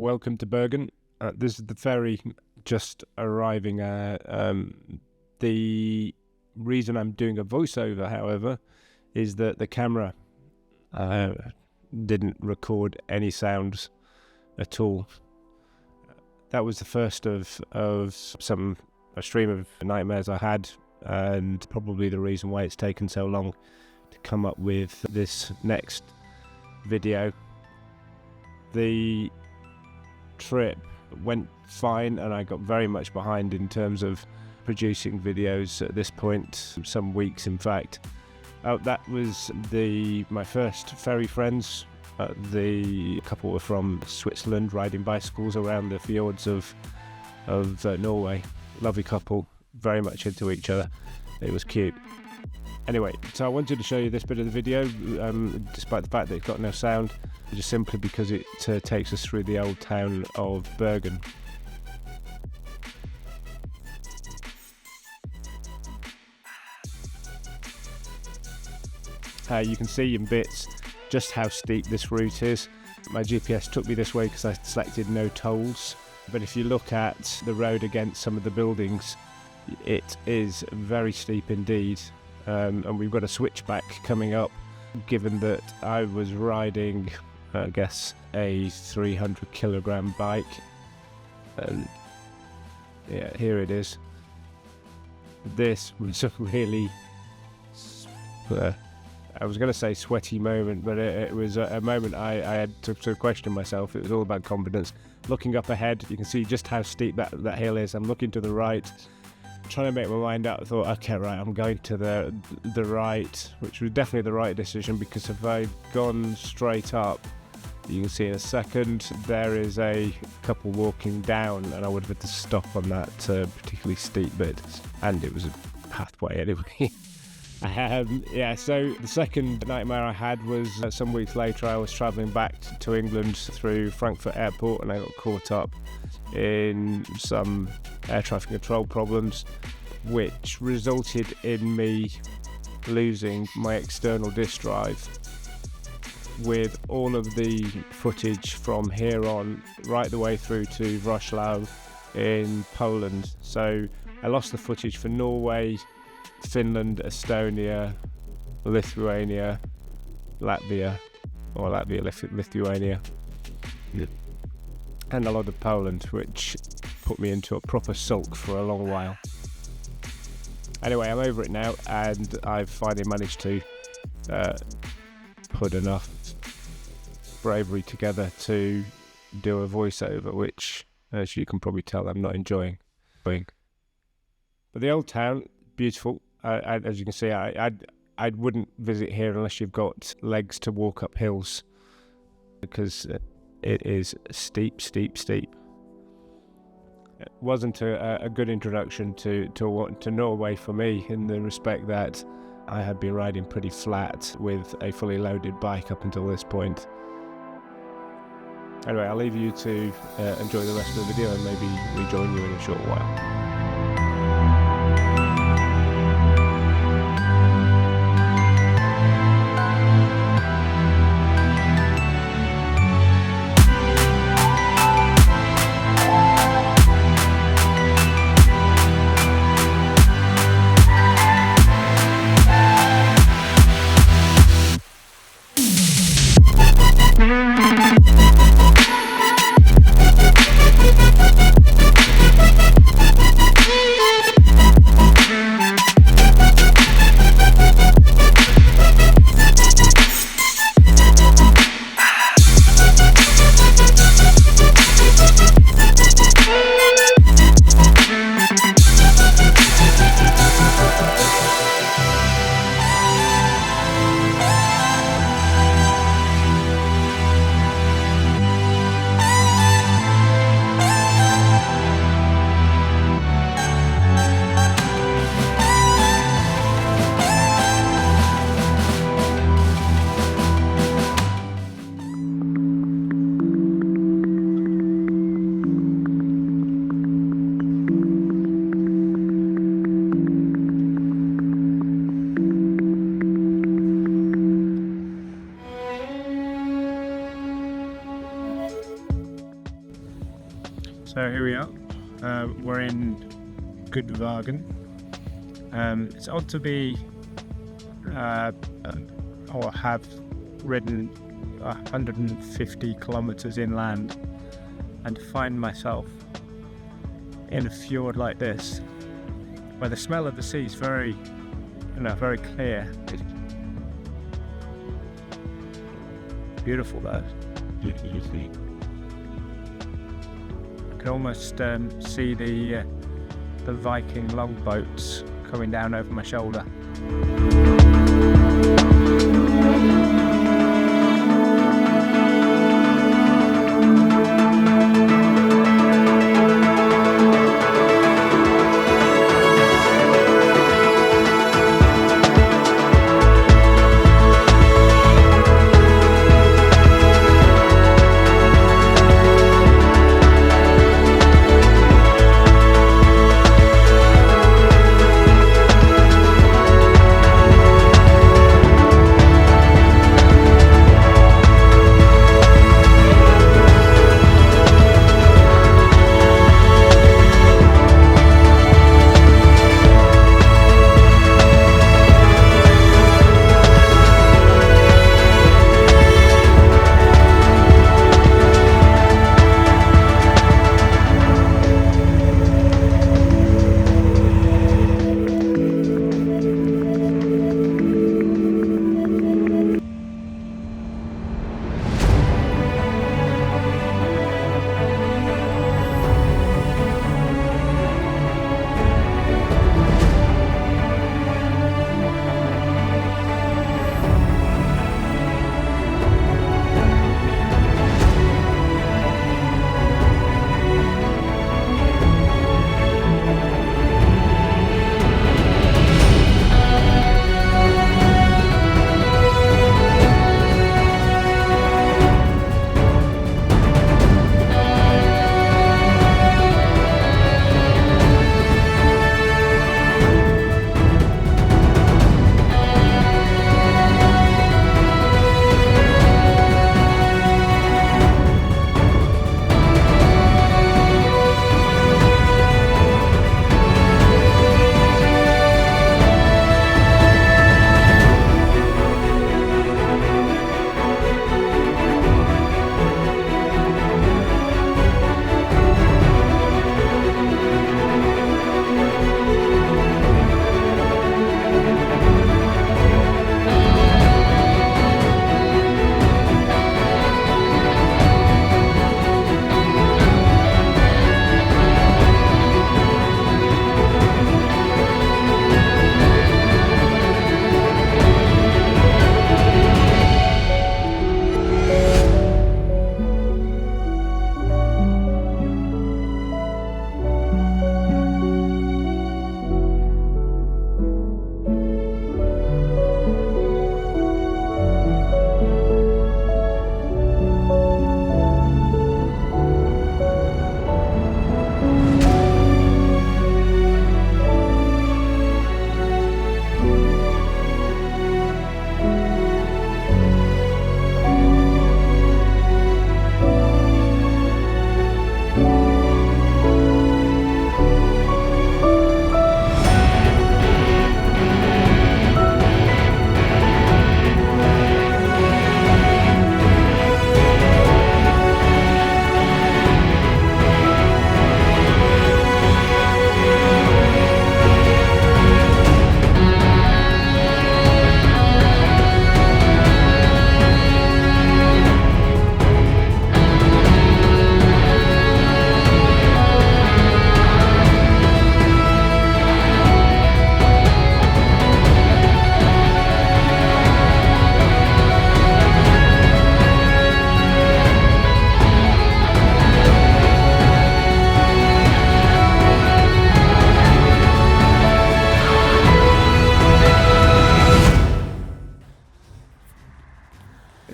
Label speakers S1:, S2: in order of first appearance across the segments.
S1: welcome to Bergen. This is the ferry just arriving. The reason I'm doing a voiceover, however, is that the camera didn't record any sounds at all. That was the first of a stream of nightmares I had, and probably the reason why it's taken so long to come up with this next video. The trip went fine, and I got very much behind in terms of producing videos at this point, some weeks in fact. That was my first ferry friends. The couple were from Switzerland, riding bicycles around the fjords of Norway. Lovely couple, very much into each other. It was cute. Anyway, so I wanted to show you this bit of the video, despite the fact that it's got no sound, just simply because it takes us through the old town of Bergen. You can see in bits just how steep this route is. My GPS took me this way because I selected no tolls, but if you look at the road against some of the buildings, it is very steep indeed. And we've got a switchback coming up, given that I was riding, I guess, a 300 kilogram bike. And yeah, here it is. This was a really, I was going to say sweaty moment, but it was a moment I had to question myself. It was all about confidence. Looking up ahead, you can see just how steep that hill is. I'm looking to the right, trying to make my mind up. I thought, okay, right, I'm going to the right, which was definitely the right decision, because if I'd gone straight up, you can see in a second there is a couple walking down, and I would have had to stop on that particularly steep bit, and it was a pathway anyway. So the second nightmare I had was some weeks later. I was travelling back to England through Frankfurt Airport, and I got caught up in some air traffic control problems, which resulted in me losing my external disk drive with all of the footage from here on right the way through to Wroclaw in Poland. So I lost the footage for Norway, Finland, Estonia, Lithuania, Lithuania, and a lot of Poland, which put me into a proper sulk for a long while. Anyway, I'm over it now, and I've finally managed to put enough bravery together to do a voiceover, which, as you can probably tell, I'm not enjoying. But the old town, beautiful. As you can see, I wouldn't visit here unless you've got legs to walk up hills, because it is steep. It wasn't a good introduction to Norway for me, in the respect that I had been riding pretty flat with a fully loaded bike up until this point. Anyway, I'll leave you to enjoy the rest of the video, and maybe rejoin you in a short while.
S2: So here we are. We're in good Bergen. It's odd to be or have ridden 150 kilometers inland and find myself in a fjord like this, where the smell of the sea is very clear. Beautiful, though. I can almost see the Viking longboats coming down over my shoulder.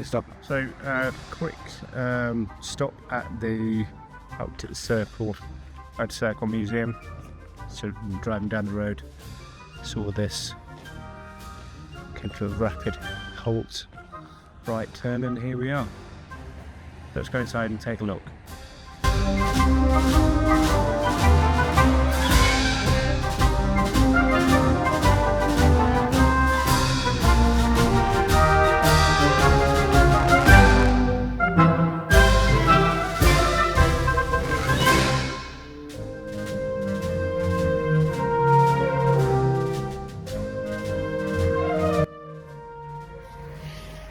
S1: Stop. So, quick stop at the Circle Museum. So, driving down the road, saw this, came to a rapid halt, right turn, and here we are. Let's go inside and take a look.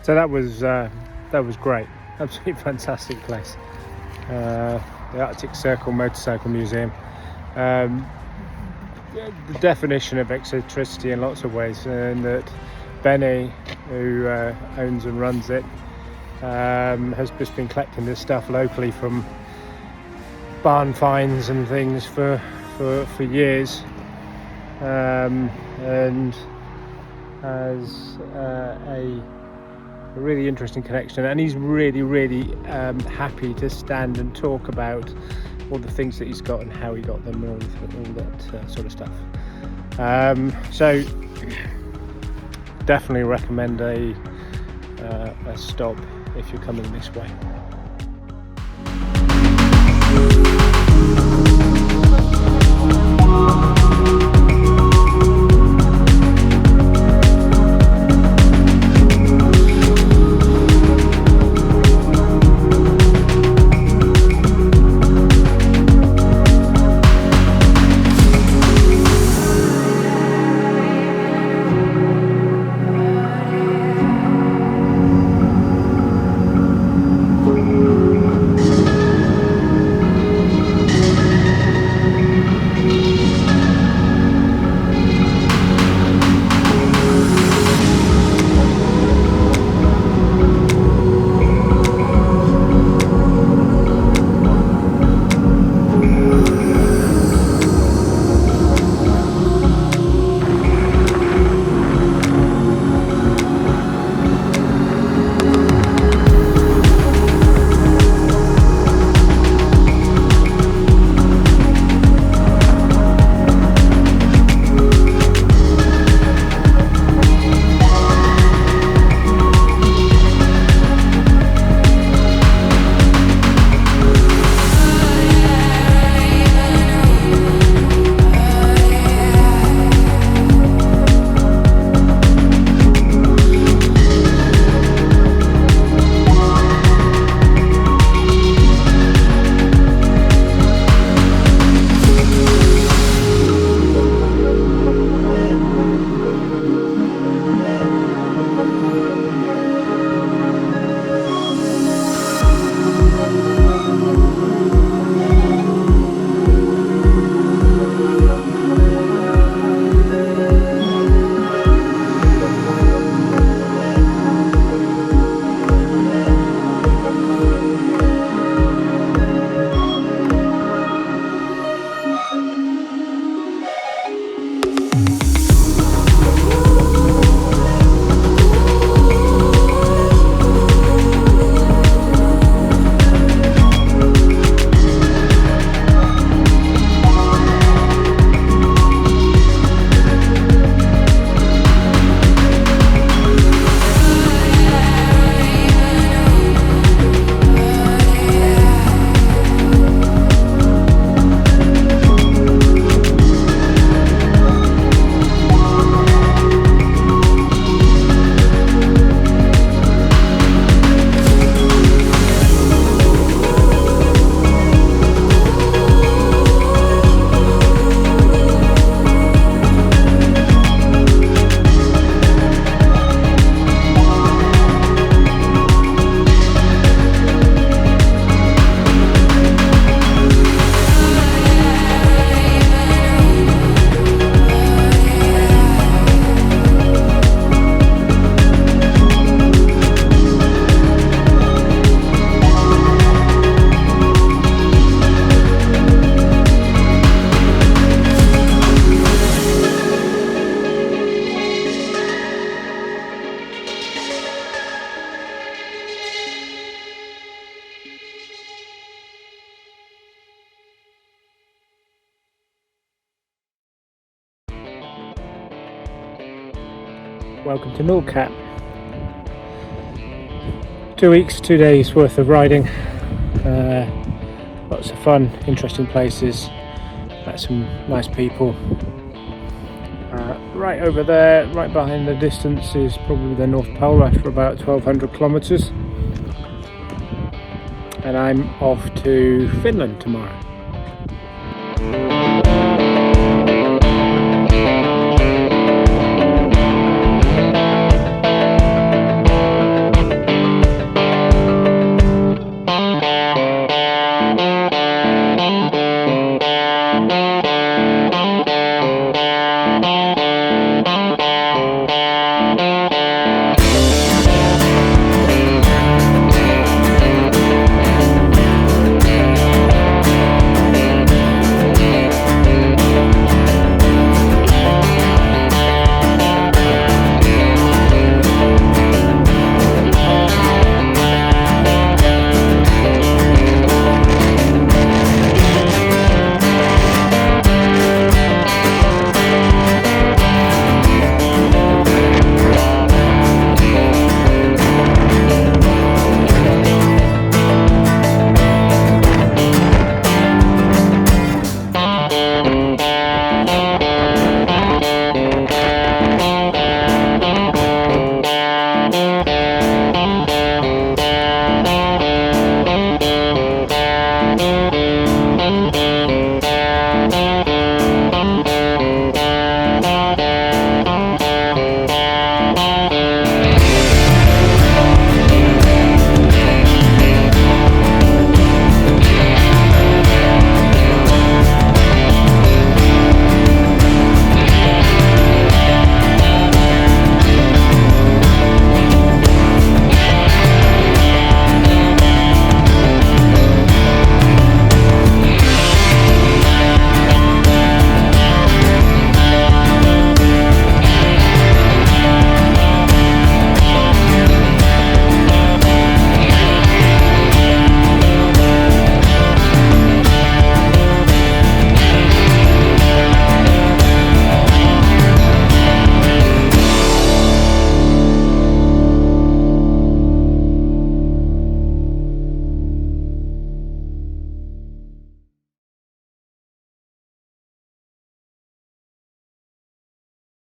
S2: So that was great. Absolutely fantastic place. The Arctic Circle Motorcycle Museum. The definition of eccentricity in lots of ways, and that Benny, who owns and runs it, has just been collecting this stuff locally from barn finds and things for years, and has a really interesting connection, and he's really happy to stand and talk about all the things that he's got and how he got them and all that sort of stuff. So definitely recommend a stop if you're coming this way. Welcome to Nordcat. 2 weeks, 2 days worth of riding. Lots of fun, interesting places, met some nice people. Right over there, right behind the distance, is probably the North Pole after about 1200 kilometres. And I'm off to Finland tomorrow.